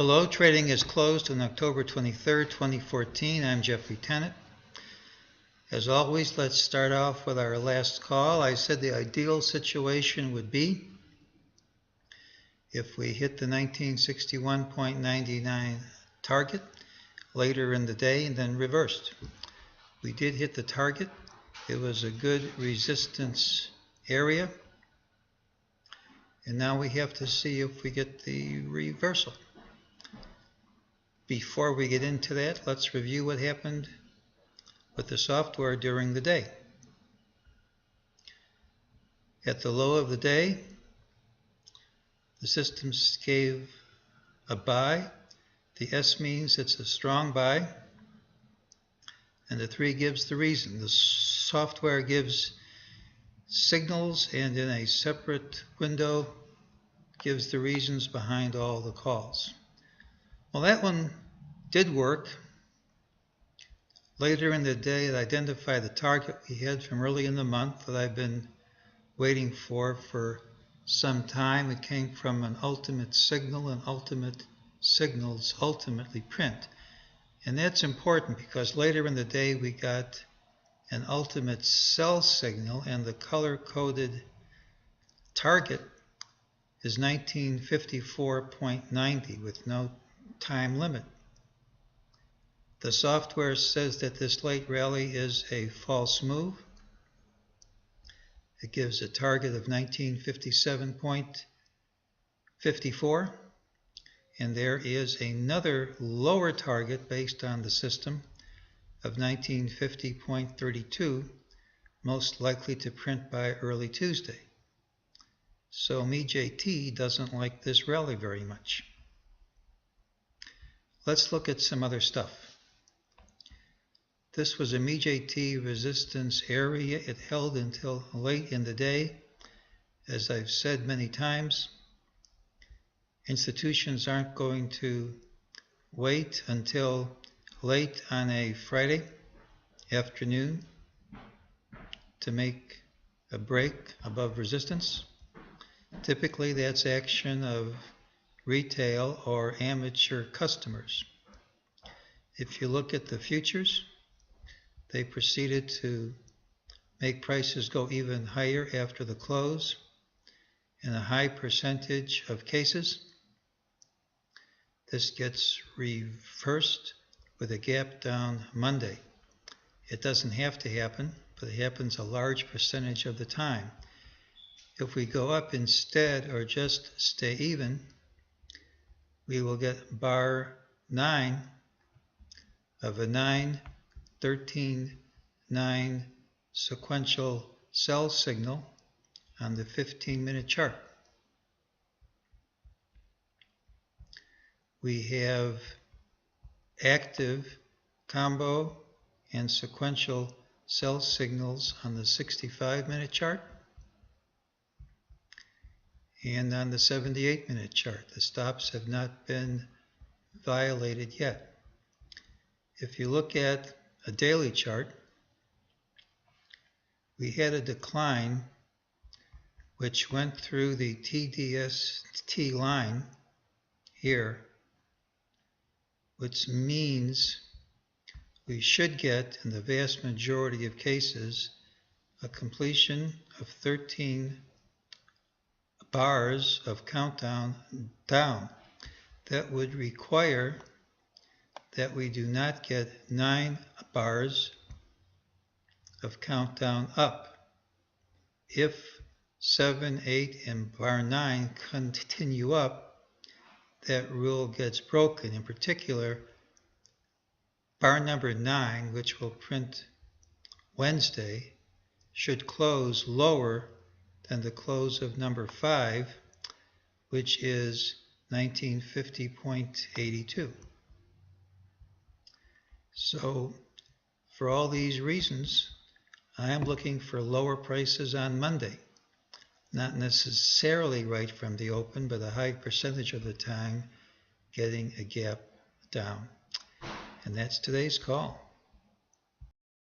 Hello, trading is closed on October 23rd, 2014. I'm Jeffrey Tennant. As always, let's start off with our last call. I said the ideal situation would be if we hit the 1961.99 target later in the day and then reversed. We did hit the target. It was a good resistance area. And now we have to see if we get the reversal. Before we get into that, let's review what happened with the software during the day. At the low of the day, the system gave a buy. The S means it's a strong buy, and the 3 gives the reason. The software gives signals, and in a separate window gives the reasons behind all the calls. Well, that one did work. Later in the day, it identified the target we had from early in the month that I've been waiting for some time. It came from an ultimate signal, and ultimate signals ultimately print. And that's important because later in the day we got an ultimate sell signal, and the color-coded target is 1954.90 with no time limit. The software says that this late rally is a false move. It gives a target of 1957.54, and there is another lower target based on the system of 1950.32, most likely to print by early Tuesday. So mejt doesn't like this rally very much. Let's look at some other stuff. This was a mejt resistance area. It held until late in the day. As I've said many times, institutions aren't going to wait until late on a Friday afternoon to make a break above resistance. Typically, that's action of retail or amateur customers. If you look at the futures, they proceeded to make prices go even higher after the close. In a high percentage of cases, this gets reversed with a gap down Monday. It doesn't have to happen, but it happens a large percentage of the time. If we go up instead or just stay even, we will get bar 9 of a 9-13-9 sequential sell signal on the 15-minute chart. We have active combo and sequential sell signals on the 65-minute chart and on the 78-minute chart. The stops have not been violated yet. If you look at a daily chart, we had a decline which went through the TDST line here, which means we should get, in the vast majority of cases, a completion of 13 bars of countdown down. That would require that we do not get 9 bars of countdown up. If 7, 8, and bar 9 continue up, that rule gets broken. In particular, bar number 9, which will print Wednesday, should close lower than the close of number 5, which is 1950.82. So, for all these reasons, I am looking for lower prices on Monday. Not necessarily right from the open, but a high percentage of the time getting a gap down. And that's today's call.